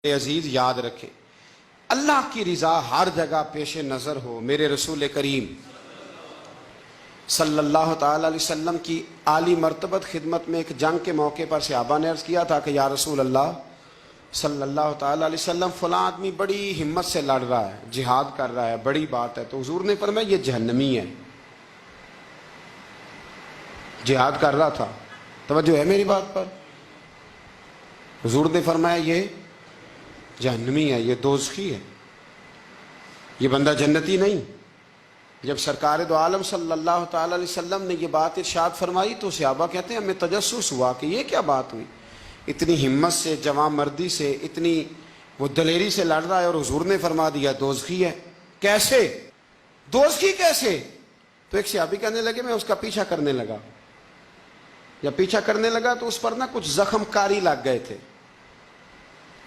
عزیز یاد رکھیں، اللہ کی رضا ہر جگہ پیش نظر ہو۔ میرے رسول کریم صلی اللہ تعالی علیہ وسلم کی عالی مرتبت خدمت میں ایک جنگ کے موقع پر صحابہ نے عرض کیا تھا کہ یا رسول اللہ صلی اللہ تعالی علیہ وسلم فلاں آدمی بڑی ہمت سے لڑ رہا ہے، جہاد کر رہا ہے، بڑی بات ہے۔ تو حضور نے فرمایا یہ جہنمی ہے۔ جہاد کر رہا تھا، توجہ ہے میری بات پر؟ حضور نے فرمایا یہ جہنمی ہے، یہ دوزخی ہے، یہ بندہ جنتی نہیں۔ جب سرکار دو عالم صلی اللہ تعالی علیہ وسلم نے یہ بات ارشاد فرمائی تو صحابہ کہتے ہیں ہمیں تجسس ہوا کہ یہ کیا بات ہوئی، اتنی ہمت سے، جوان مردی سے، اتنی وہ دلیری سے لڑ رہا ہے اور حضور نے فرما دیا دوزخی ہے۔ کیسے دوزخی کیسے؟ تو ایک صحابی کہنے لگے میں اس کا پیچھا کرنے لگا۔ جب پیچھا کرنے لگا تو اس پر نا کچھ زخم کاری لگ گئے تھے،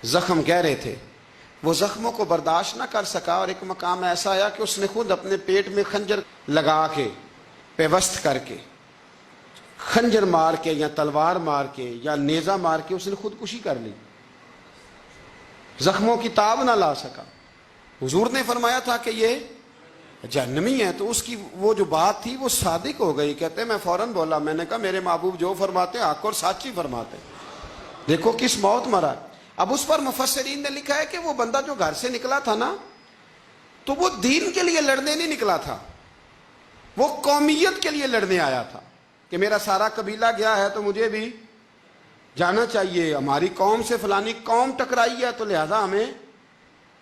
زخم گہرے تھے، وہ زخموں کو برداشت نہ کر سکا اور ایک مقام ایسا آیا کہ اس نے خود اپنے پیٹ میں خنجر لگا کے، پیوست کر کے، خنجر مار کے یا تلوار مار کے یا نیزہ مار کے اس نے خودکشی کر لی، زخموں کی تاب نہ لا سکا۔ حضور نے فرمایا تھا کہ یہ جہنمی ہے، تو اس کی وہ جو بات تھی وہ صادق ہو گئی۔ کہتے ہیں میں فوراً بولا، میں نے کہا میرے محبوب جو فرماتے ہیں حق اور سچ ہی فرماتے ہیں، دیکھو کس موت مرا۔ اب اس پر مفسرین نے لکھا ہے کہ وہ بندہ جو گھر سے نکلا تھا نا، تو وہ دین کے لیے لڑنے نہیں نکلا تھا، وہ قومیت کے لیے لڑنے آیا تھا کہ میرا سارا قبیلہ گیا ہے تو مجھے بھی جانا چاہیے، ہماری قوم سے فلانی قوم ٹکرائی ہے تو لہذا ہمیں۔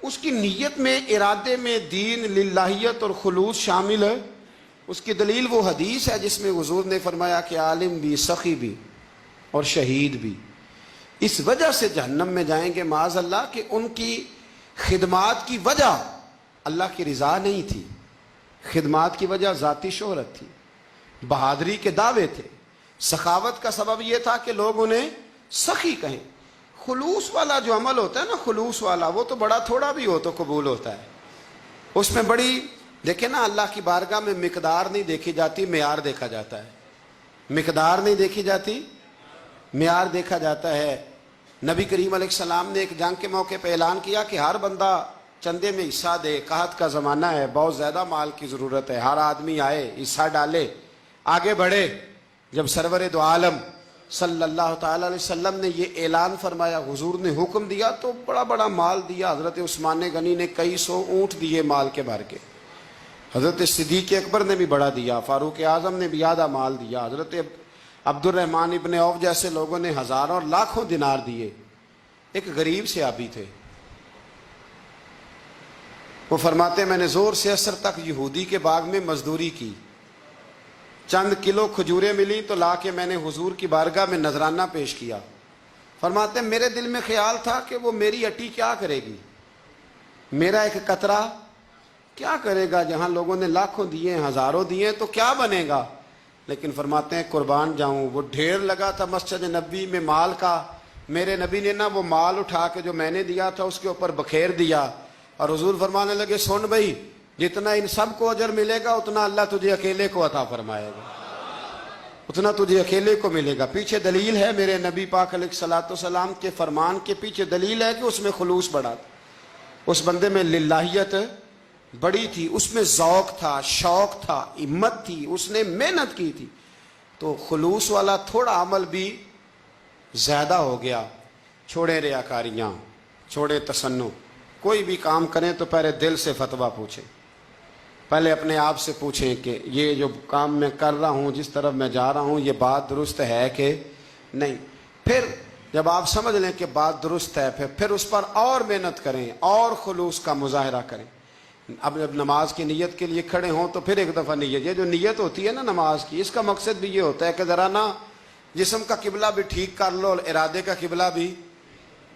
اس کی نیت میں، ارادے میں دین، للہیت اور خلوص شامل ہے۔ اس کی دلیل وہ حدیث ہے جس میں حضور نے فرمایا کہ عالم بھی، سخی بھی اور شہید بھی اس وجہ سے جہنم میں جائیں گے معاذ اللہ کہ ان کی خدمات کی وجہ اللہ کی رضا نہیں تھی، خدمات کی وجہ ذاتی شہرت تھی، بہادری کے دعوے تھے، سخاوت کا سبب یہ تھا کہ لوگ انہیں سخی کہیں۔ خلوص والا جو عمل ہوتا ہے نا، خلوص والا، وہ تو بڑا تھوڑا بھی ہو تو قبول ہوتا ہے۔ اس میں بڑی دیکھیں نا، اللہ کی بارگاہ میں مقدار نہیں دیکھی جاتی، معیار دیکھا جاتا ہے۔ مقدار نہیں دیکھی جاتی، معیار دیکھا جاتا ہے۔ نبی کریم علیہ السلام نے ایک جنگ کے موقع پہ اعلان کیا کہ ہر بندہ چندے میں حصہ دے، قحط کا زمانہ ہے، بہت زیادہ مال کی ضرورت ہے، ہر آدمی آئے، حصہ ڈالے، آگے بڑھے۔ جب سرور دو عالم صلی اللہ تعالی علیہ وسلم نے یہ اعلان فرمایا، حضور نے حکم دیا تو بڑا بڑا مال دیا۔ حضرت عثمان غنی نے کئی سو اونٹ دیے مال کے بھر کے، حضرت صدیق اکبر نے بھی بڑا دیا، فاروق اعظم نے بھی آدھا مال دیا، حضرت عبد الرحمن ابن عوف جیسے لوگوں نے ہزاروں اور لاکھوں دینار دیے۔ ایک غریب صحابی تھے، وہ فرماتے میں نے زور سے عصر تک یہودی کے باغ میں مزدوری کی، چند کلو کھجوریں ملی تو لا کے میں نے حضور کی بارگاہ میں نذرانہ پیش کیا۔ فرماتے میرے دل میں خیال تھا کہ وہ میری اٹی کیا کرے گی، میرا ایک قطرہ کیا کرے گا، جہاں لوگوں نے لاکھوں دیے، ہزاروں دیے تو کیا بنے گا۔ لیکن فرماتے ہیں قربان جاؤں، وہ ڈھیر لگا تھا مسجد نبی میں مال کا، میرے نبی نے نا وہ مال اٹھا کے جو میں نے دیا تھا اس کے اوپر بکھیر دیا، اور حضور فرمانے لگے سن بھائی، جتنا ان سب کو اجر ملے گا اتنا اللہ تجھے اکیلے کو عطا فرمائے گا، اتنا تجھے اکیلے کو ملے گا۔ پیچھے دلیل ہے، میرے نبی پاک علیہ الصلوۃ والسلام کے فرمان کے پیچھے دلیل ہے کہ اس میں خلوص بڑا تھا، اس بندے میں للہیت بڑی تھی، اس میں ذوق تھا، شوق تھا، ہمت تھی، اس نے محنت کی تھی۔ تو خلوص والا تھوڑا عمل بھی زیادہ ہو گیا۔ چھوڑیں ریاکاریاں، چھوڑیں تصنع، کوئی بھی کام کریں تو پہلے دل سے فتویٰ پوچھیں، پہلے اپنے آپ سے پوچھیں کہ یہ جو کام میں کر رہا ہوں، جس طرف میں جا رہا ہوں، یہ بات درست ہے کہ نہیں۔ پھر جب آپ سمجھ لیں کہ بات درست ہے، پھر اس پر اور محنت کریں اور خلوص کا مظاہرہ کریں۔ اب جب نماز کی نیت کے لیے کھڑے ہوں تو پھر ایک دفعہ نیت، یہ جو نیت ہوتی ہے نا نماز کی، اس کا مقصد بھی یہ ہوتا ہے کہ ذرا نا جسم کا قبلہ بھی ٹھیک کر لو، ارادے کا قبلہ بھی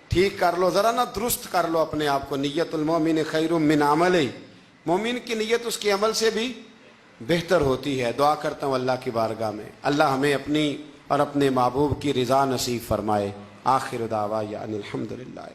ٹھیک کر لو، ذرا نا درست کر لو اپنے آپ کو۔ نیت المومن خیر من عملہ، مومن کی نیت اس کے عمل سے بھی بہتر ہوتی ہے۔ دعا کرتا ہوں اللہ کی بارگاہ میں اللہ ہمیں اپنی اور اپنے محبوب کی رضا نصیب فرمائے۔ آخر دعوانا الحمدللہ۔